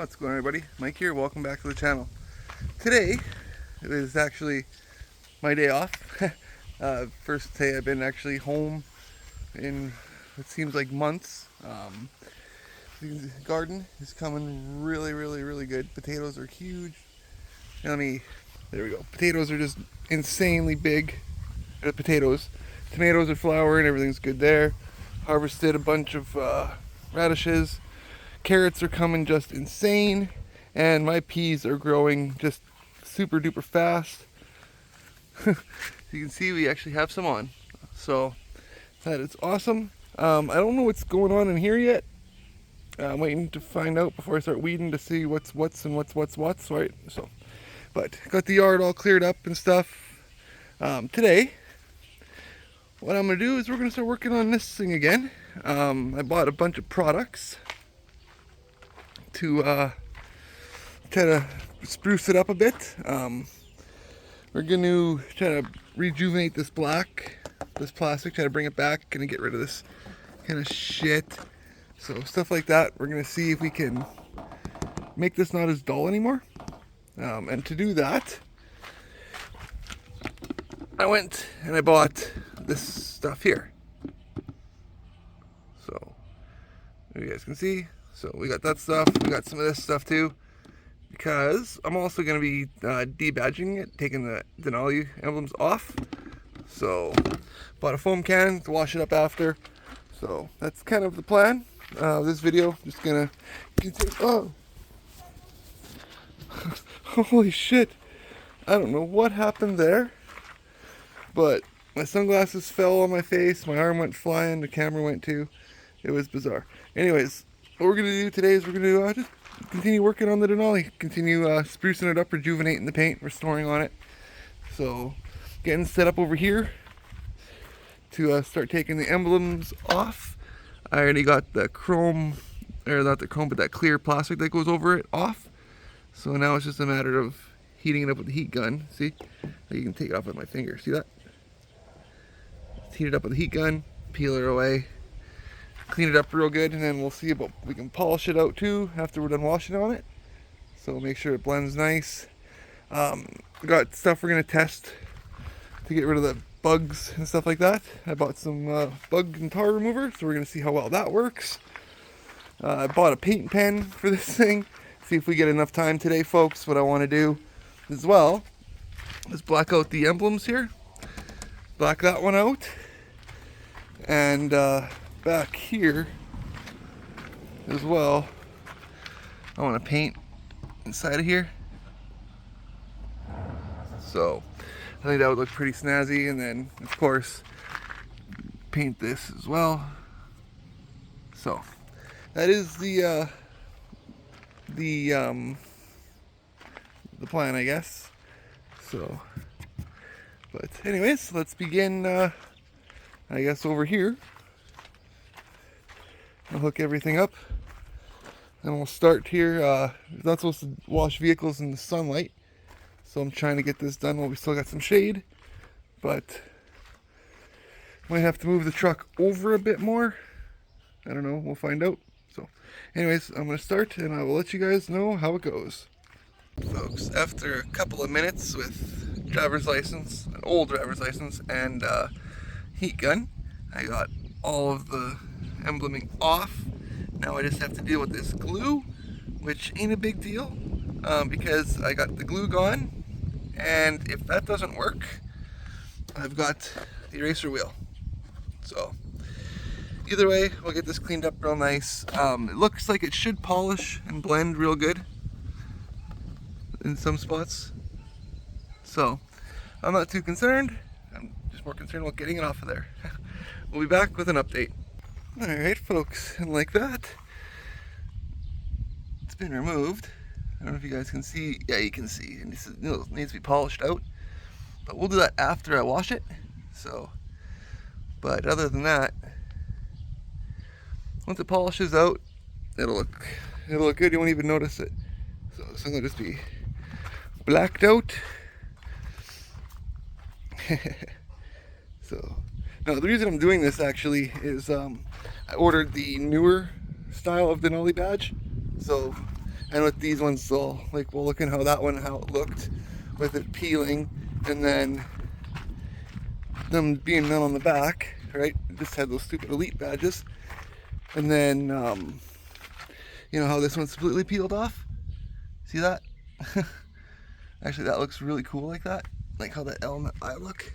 What's going on, everybody? Mike here, welcome back to the channel. Today is actually my day off. First day I've been actually home in it seems like months. The garden is coming really good. Potatoes are huge. There we go. Potatoes are just insanely big. Potatoes. Tomatoes are flowering, everything's good there. Harvested a bunch of radishes. Carrots are coming just insane, and my peas are growing just super duper fast. You can see we actually have some on, so that is awesome. I don't know what's going on in here yet. I'm waiting to find out before I start weeding to see what's and what's right. So, but got the yard all cleared up and stuff. Today, what I'm gonna do is we're gonna start working on this thing again. I bought a bunch of products to try to spruce it up a bit. We're going to try to rejuvenate this plastic, try to bring it back, gonna get rid of this kind of shit. So stuff like that, we're gonna see if we can make this not as dull anymore. And to do that, I went and I bought this stuff here. So you guys can see. So we got that stuff, we got some of this stuff too, because I'm also going to be debadging it, taking the Denali emblems off. So bought a foam can to wash it up after. So that's kind of the plan. This video, just gonna continue. Oh, holy shit! I don't know what happened there, but my sunglasses fell on my face, my arm went flying, the camera went too. It was bizarre. Anyways, what we're going to do today is we're going to just continue working on the Denali, continue sprucing it up, rejuvenating the paint, restoring on it. So getting set up over here to start taking the emblems off. I already got the chrome, or not the chrome, but that clear plastic that goes over it off. So now it's just a matter of heating it up with the heat gun. See? You can take it off with my finger. See that? Let's heat it up with the heat gun, peel it away, clean it up real good, and then we'll see about we can polish it out too after we're done washing on it. So make sure it blends nice. We got stuff we're gonna test to get rid of the bugs and stuff like that. I bought some bug and tar remover, so we're gonna see how well that works. I bought a paint pen for this thing. See if we get enough time today, folks. What I want to do as well is black out the emblems here. Black that one out, and back here as well, I want to paint inside of here. So I think that would look pretty snazzy, and then of course paint this as well. So that is the plan, I guess. So, but anyways, let's begin. I guess over here. I'll hook everything up, and we'll start here. We're not supposed to wash vehicles in the sunlight, so I'm trying to get this done while we still got some shade, but might have to move the truck over a bit more. I don't know, we'll find out. So anyways, I'm going to start, and I will let you guys know how it goes. Folks, after a couple of minutes with driver's license, an old driver's license, and heat gun, I got all of the embleming off. Now I just have to deal with this glue, which ain't a big deal, because I got the glue gone, and if that doesn't work, I've got the eraser wheel. So either way, we'll get this cleaned up real nice. It looks like it should polish and blend real good in some spots, so I'm not too concerned. I'm just more concerned about getting it off of there. We'll be back with an update. Alright folks, and like that, it's been removed. I don't know if you guys can see. Yeah, you can see. It needs to be polished out, but we'll do that after I wash it. So, but other than that, once it polishes out, it'll look good. You won't even notice it. So it's gonna just be blacked out. So now the reason I'm doing this actually is I ordered the newer style of Denali badge. So And with these ones, we'll look at how that one, how it looked with it peeling, and then them being done on the back, right? Just had those stupid elite badges. And then, you know how this one's completely peeled off? See that? Actually, that looks really cool like that. Like how that L and that I look.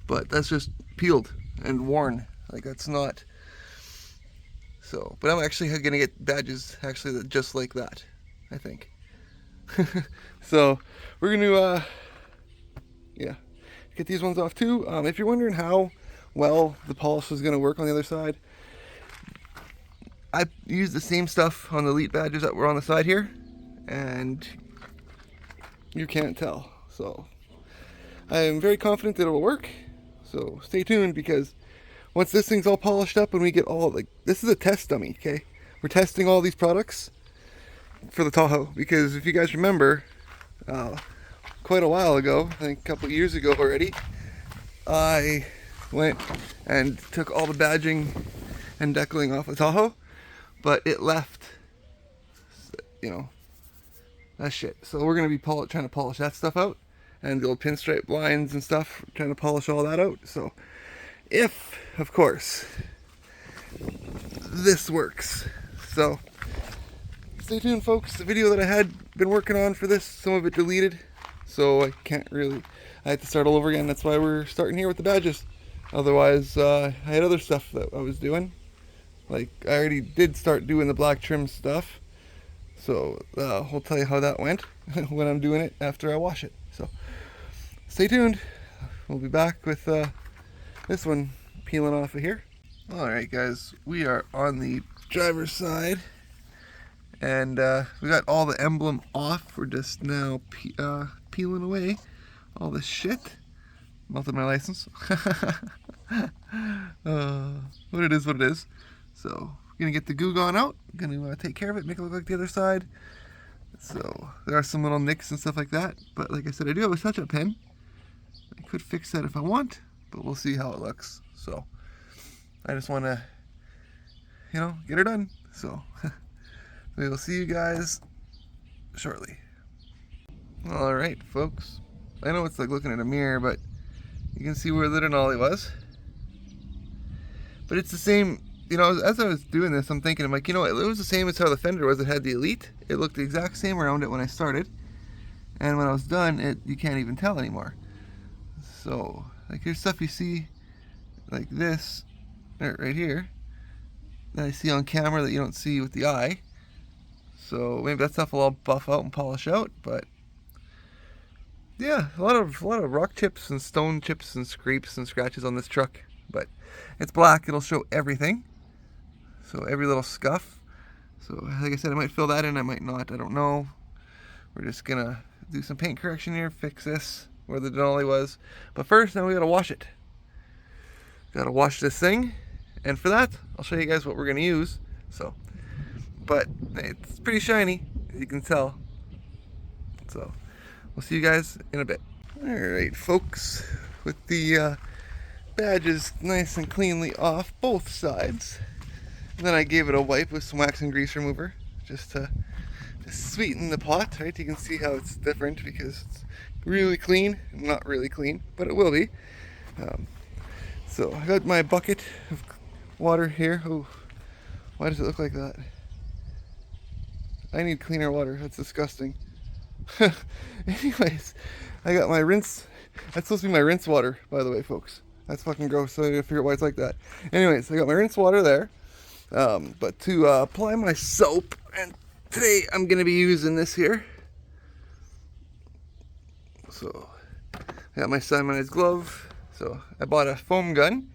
But that's just peeled and worn. Like that's not. So, but I'm actually gonna get badges actually that just like that, I think. So we're gonna, yeah, get these ones off too. If you're wondering how well the polish is gonna work on the other side, I used the same stuff on the elite badges that were on the side here, and you can't tell. So I am very confident that it will work. So stay tuned, because once this thing's all polished up and we get all, like, this is a test dummy, okay? We're testing all these products for the Tahoe, because if you guys remember, quite a while ago, I think a couple years ago already, I went and took all the badging and decaling off of Tahoe, but it left, you know, that shit. So we're gonna be trying to polish that stuff out, and the old pinstripe lines and stuff, trying to polish all that out. So if, of course, this works. So stay tuned, folks. The video that I had been working on for this, some of it deleted, so I can't really, I had to start all over again. That's why we're starting here with the badges. Otherwise, I had other stuff that I was doing. Like, I already did start doing the black trim stuff. So we'll tell you how that went when I'm doing it after I wash it. So stay tuned. We'll be back with this one peeling off of here. Alright guys, we are on the driver's side, and we got all the emblem off. We're just now peeling away all this shit. Melted my license. What it is. So we're gonna get the goo gone out. Gonna take care of it, make it look like the other side. So there are some little nicks and stuff like that, but like I said, I do have a touch-up pen. I could fix that if I want, but we'll see how it looks. So I just want to, you know, get her done. So we will see you guys shortly. All right, folks. I know it's like looking at a mirror, but you can see where the Denali was. But it's the same, you know, as I was doing this, I'm thinking, I'm like, you know, it was the same as how the fender was. It had the elite. It looked the exact same around it when I started. And when I was done, you can't even tell anymore. So, like, here's stuff you see, like this, right here, that I see on camera that you don't see with the eye. So maybe that stuff will all buff out and polish out, but yeah, a lot of rock chips and stone chips and scrapes and scratches on this truck. But it's black, it'll show everything. So every little scuff. So like I said, I might fill that in, I might not, I don't know. We're just gonna do some paint correction here, fix this where the Denali was. But first, now we gotta wash it. Gotta wash this thing, and for that, I'll show you guys what we're gonna use. So, but it's pretty shiny, as you can tell. So, we'll see you guys in a bit. Alright, folks, with the badges nice and cleanly off both sides. And then I gave it a wipe with some wax and grease remover, just to sweeten the pot, right? You can see how it's different because it's really clean, not really clean, but it will be. So I got my bucket of water here. Oh, why does it look like that? I need cleaner water, that's disgusting. Anyways, I got my rinse. That's supposed to be my rinse water, by the way, folks. That's fucking gross, so I gotta figure out why it's like that. Anyways, I got my rinse water there. But to apply my soap, and today I'm gonna be using this here. So I got my cyanide glove. So I bought a foam gun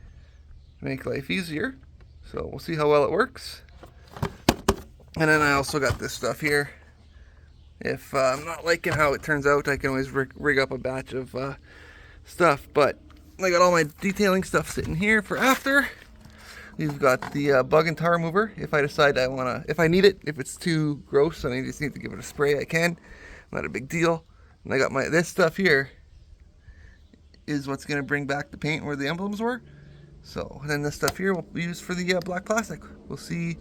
to make life easier. So we'll see how well it works. And then I also got this stuff here. If I'm not liking how it turns out, I can always rig up a batch of stuff. But I got all my detailing stuff sitting here for after. We've got the bug and tar remover. If I decide if I need it, if it's too gross and I just need to give it a spray, I can. Not a big deal. And I got this stuff here is what's going to bring back the paint where the emblems were. So then this stuff here we'll use for the black plastic. We'll see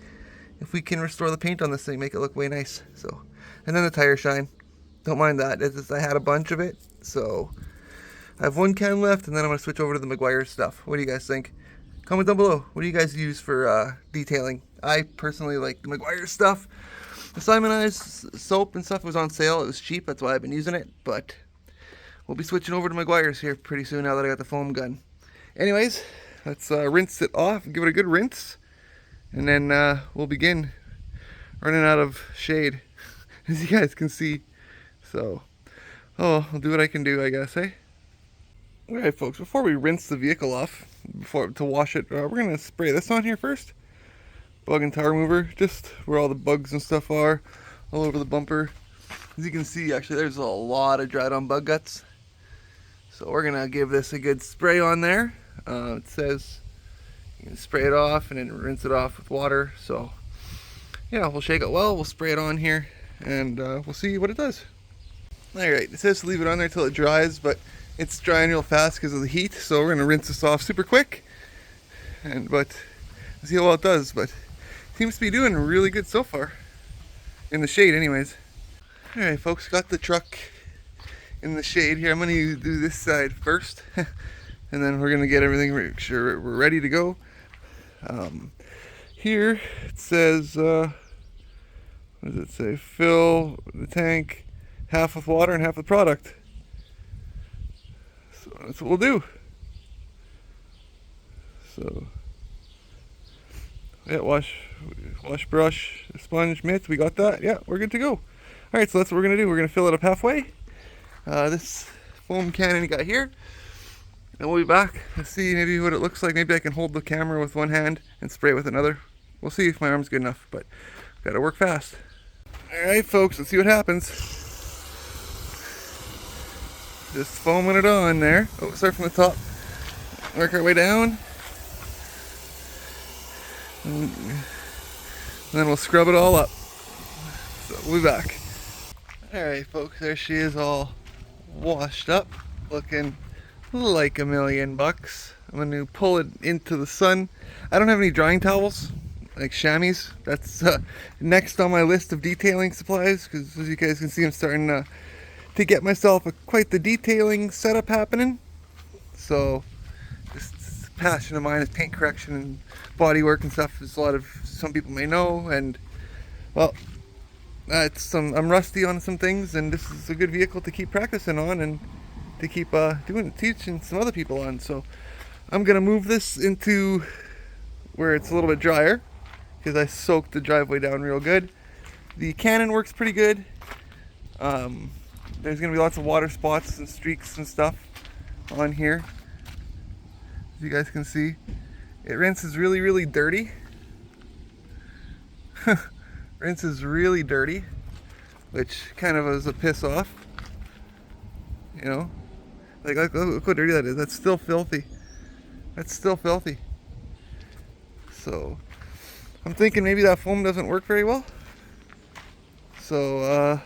if we can restore the paint on this thing, make it look way nice. So, and then the tire shine. Don't mind that. It's just, I had a bunch of it, so I have one can left, and then I'm going to switch over to the Meguiar stuff. What do you guys think? Comment down below. What do you guys use for detailing? I personally like the Meguiar stuff. The Simonized soap and stuff was on sale. It was cheap. That's why I've been using it. But we'll be switching over to Meguiar's here pretty soon now that I got the foam gun. Anyways, let's rinse it off. Give it a good rinse. And then we'll begin running out of shade, as you guys can see. So, I'll do what I can do, I guess, eh? Alright folks, before we rinse the vehicle off, to wash it, we're going to spray this on here first. Bug and tar remover, just where all the bugs and stuff are, all over the bumper. As you can see, actually there's a lot of dried on bug guts. So we're going to give this a good spray on there. It says you can spray it off and then rinse it off with water. So yeah, we'll shake it well, we'll spray it on here, and we'll see what it does. Alright, it says to leave it on there till it dries, but it's drying real fast because of the heat, so we're going to rinse this off super quick, but see how well it does. But it seems to be doing really good so far, in the shade anyways. Alright folks, got the truck in the shade here. I'm going to do this side first, and then we're going to get everything, make sure we're ready to go. Here it says, what does it say? Fill the tank half with water and half with product. So that's what we'll do. So yeah, wash, brush, sponge, mitt, we got that. Yeah, we're good to go. Alright, so that's what we're gonna do. We're gonna fill it up halfway. This foam cannon you got here. And we'll be back. Let's see maybe what it looks like. Maybe I can hold the camera with one hand and spray it with another. We'll see if my arm's good enough, but gotta work fast. Alright folks, let's see what happens. Just foaming it on there. Oh, start from the top. Work our way down. And then we'll scrub it all up. So we'll be back. Alright folks, there she is, all washed up. Looking like $1,000,000. I'm going to pull it into the sun. I don't have any drying towels, like chamois. That's next on my list of detailing supplies, because as you guys can see, I'm starting to get myself quite the detailing setup happening. So this passion of mine is paint correction and body work and stuff, as some people may know. And well, I'm rusty on some things, and this is a good vehicle to keep practicing on and to keep teaching some other people on. So I'm gonna move this into where it's a little bit drier, because I soaked the driveway down real good. The cannon works pretty good. There's going to be lots of water spots and streaks and stuff on here, as you guys can see. It rinses really, really dirty. Rinses really dirty, which kind of is a piss off. You know? Like, look how dirty that is. That's still filthy. That's still filthy. So, I'm thinking maybe that foam doesn't work very well. So,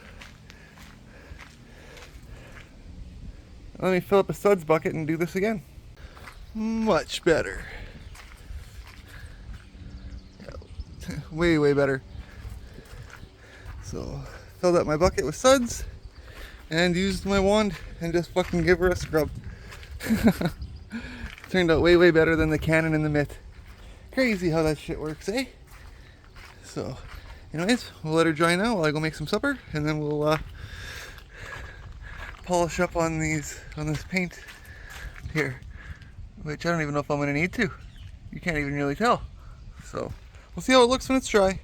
let me fill up a suds bucket and do this again. Much better. Way, way better. So, filled up my bucket with suds and used my wand and just fucking give her a scrub. Turned out way, way better than the cannon and the mitt. Crazy how that shit works, eh? So, anyways, we'll let her dry now while I go make some supper, and then we'll polish up on this paint here, which I don't even know if I'm gonna need to. You can't even really tell. So we'll see how it looks when it's dry.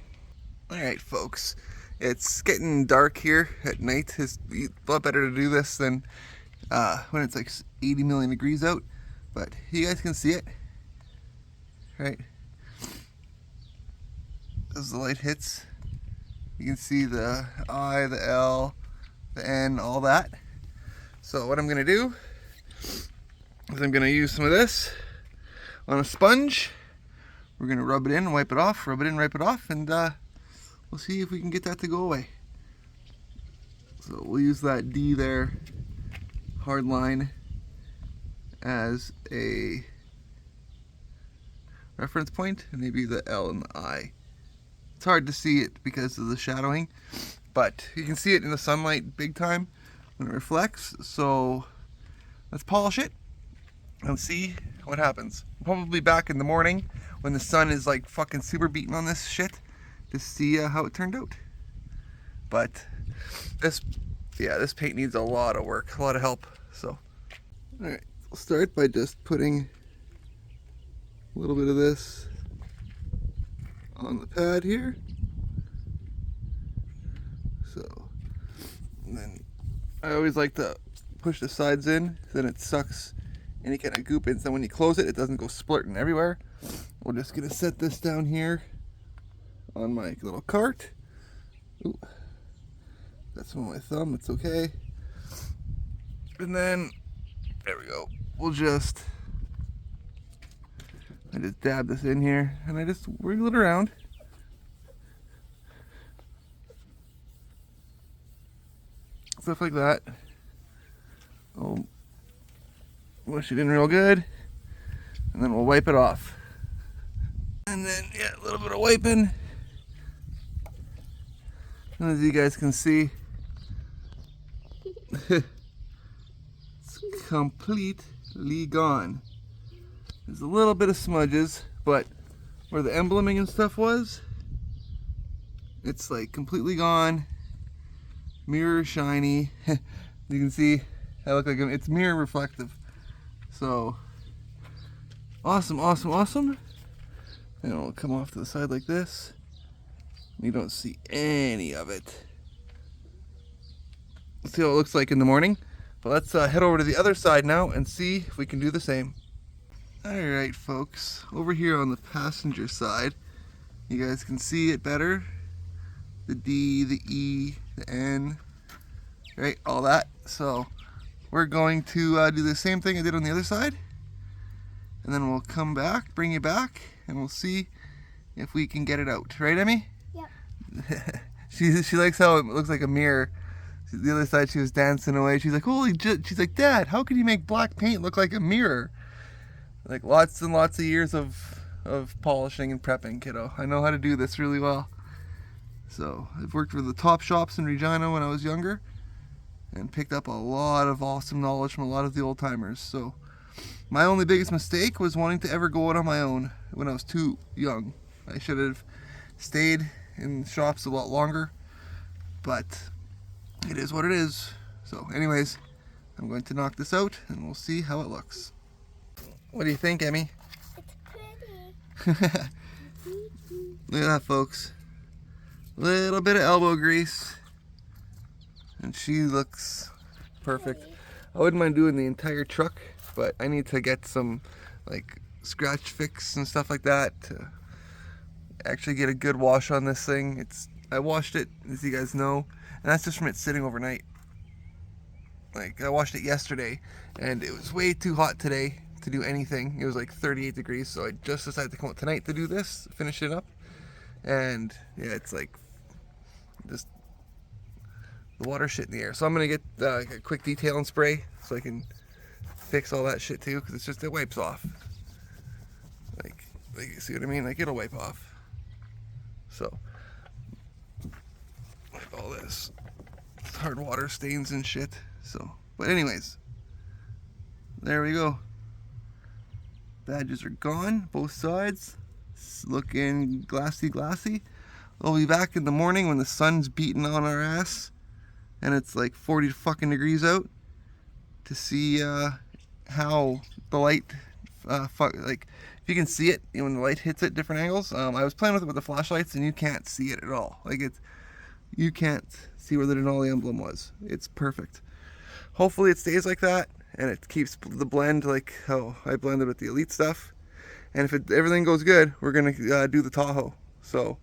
Alright folks, it's getting dark here at night. It's a lot better to do this than when it's like 80 million degrees out, but you guys can see it, right? As the light hits, you can see the I, the L, the N, all that. So what I'm going to do is I'm going to use some of this on a sponge. We're going to rub it in and wipe it off, rub it in, wipe it off, and we'll see if we can get that to go away. So we'll use that D there, hard line, as a reference point, and maybe the L and the I It's hard to see it because of the shadowing, but you can see it in the sunlight big time when it reflects. So let's polish it and see what happens. Probably back in the morning when the sun is like fucking super beating on this shit to see how it turned out. But this paint needs a lot of work, a lot of help. So, all right, we'll start by just putting a little bit of this on the pad here. So, and then I always like to push the sides in, then it sucks any kind of goop in, so when you close it, it doesn't go splurting everywhere. We're just gonna set this down here on my little cart. Ooh, that's on my thumb, it's okay. And then, there we go. I just dab this in here and I just wiggle it around. Stuff like that. I'll mush it in real good and then we'll wipe it off. And then, yeah, a little bit of wiping. And as you guys can see, it's completely gone. There's a little bit of smudges, but where the embleming and stuff was, it's like completely gone. Mirror shiny. You can see I look like it's mirror reflective. So awesome, awesome, awesome. And it'll come off to the side like this. You don't see any of it. Let's see what it looks like in the morning. But let's head over to the other side now and see if we can do the same. Alright folks, over here on the passenger side, you guys can see it better. The D, the E, the N, right, all that. So we're going to do the same thing I did on the other side. And then we'll come back, bring you back, and we'll see if we can get it out. Right, Emmy? Yep. She likes how it looks like a mirror. The other side, she was dancing away. She's like, holy shit. She's like, Dad, how can you make black paint look like a mirror? Like lots and lots of years of polishing and prepping, kiddo. I know how to do this really well. So I've worked for the top shops in Regina when I was younger and picked up a lot of awesome knowledge from a lot of the old timers. So my only biggest mistake was wanting to ever go out on my own when I was too young. I should have stayed in shops a lot longer, but it is what it is. So anyways, I'm going to knock this out and we'll see how it looks. What do you think, Emmy? It's pretty. Look at that, folks. Little bit of elbow grease and she looks perfect. I wouldn't mind doing the entire truck, but I need to get some like scratch fix and stuff like that to actually get a good wash on this thing. I washed it, as you guys know, and that's just from it sitting overnight. Like I washed it yesterday and it was way too hot today to do anything. It was like 38 degrees, so I just decided to come out tonight to do this, finish it up. And yeah, it's like just the water shit in the air. So I'm gonna get a quick detailing spray so I can fix all that shit too, because it wipes off. Like you see what I mean? Like it'll wipe off. So wipe all this hard water stains and shit. So, but anyways, there we go. Badges are gone, both sides. It's looking glassy. I'll be back in the morning when the sun's beating on our ass and it's like 40 fucking degrees out to see how the light, like if you can see it when the light hits at different angles. I was playing with it with the flashlights and you can't see it at all. Like you can't see where the Denali emblem was. It's perfect. Hopefully it stays like that and it keeps the blend like how I blended with the Elite stuff. And if everything goes good, we're going to do the Tahoe. So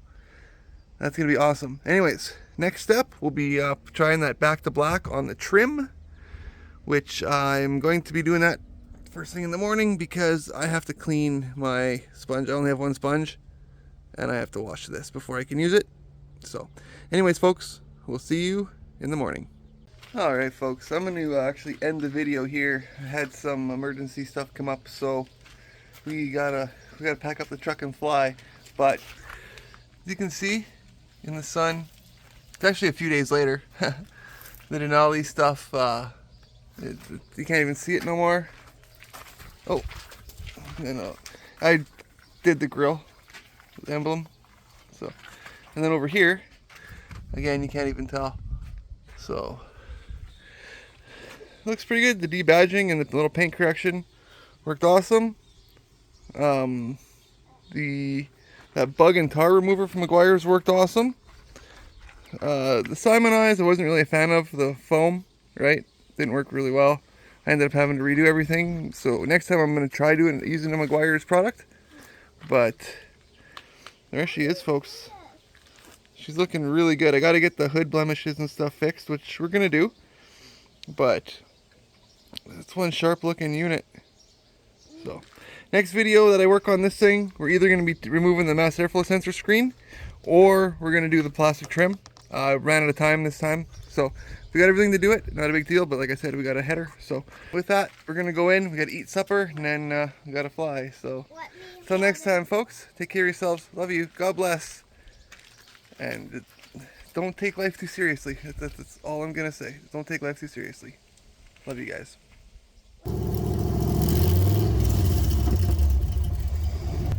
that's going to be awesome. Anyways, next step will be trying that back to black on the trim, which I'm going to be doing that first thing in the morning because I have to clean my sponge. I only have one sponge and I have to wash this before I can use it. So anyways, folks, we'll see you in the morning. Alright folks, I'm going to actually end the video here. I had some emergency stuff come up, so we gotta pack up the truck and fly. But as you can see, in the sun. It's actually a few days later. The Denali stuff, you can't even see it no more. Oh, no. I did the grill emblem. So, and then over here, again, you can't even tell. So, looks pretty good. The debadging and the little paint correction worked awesome. That bug and tar remover from McGuire's worked awesome. The Simonize, I wasn't really a fan of the foam, right? Didn't work really well. I ended up having to redo everything. So next time I'm going to try using the McGuire's product. But there she is, folks. She's looking really good. I got to get the hood blemishes and stuff fixed, which we're going to do. But it's one sharp looking unit. So next video that I work on this thing, we're either going to be removing the mass airflow sensor screen, or we're going to do the plastic trim. Ran out of time this time, so we got everything to do it. Not a big deal, but like I said, we got a header. So with that, we're going to go in, we got to eat supper, and then we got to fly. So until next time, folks, take care of yourselves. Love you. God bless. And don't take life too seriously. That's all I'm going to say. Don't take life too seriously. Love you guys.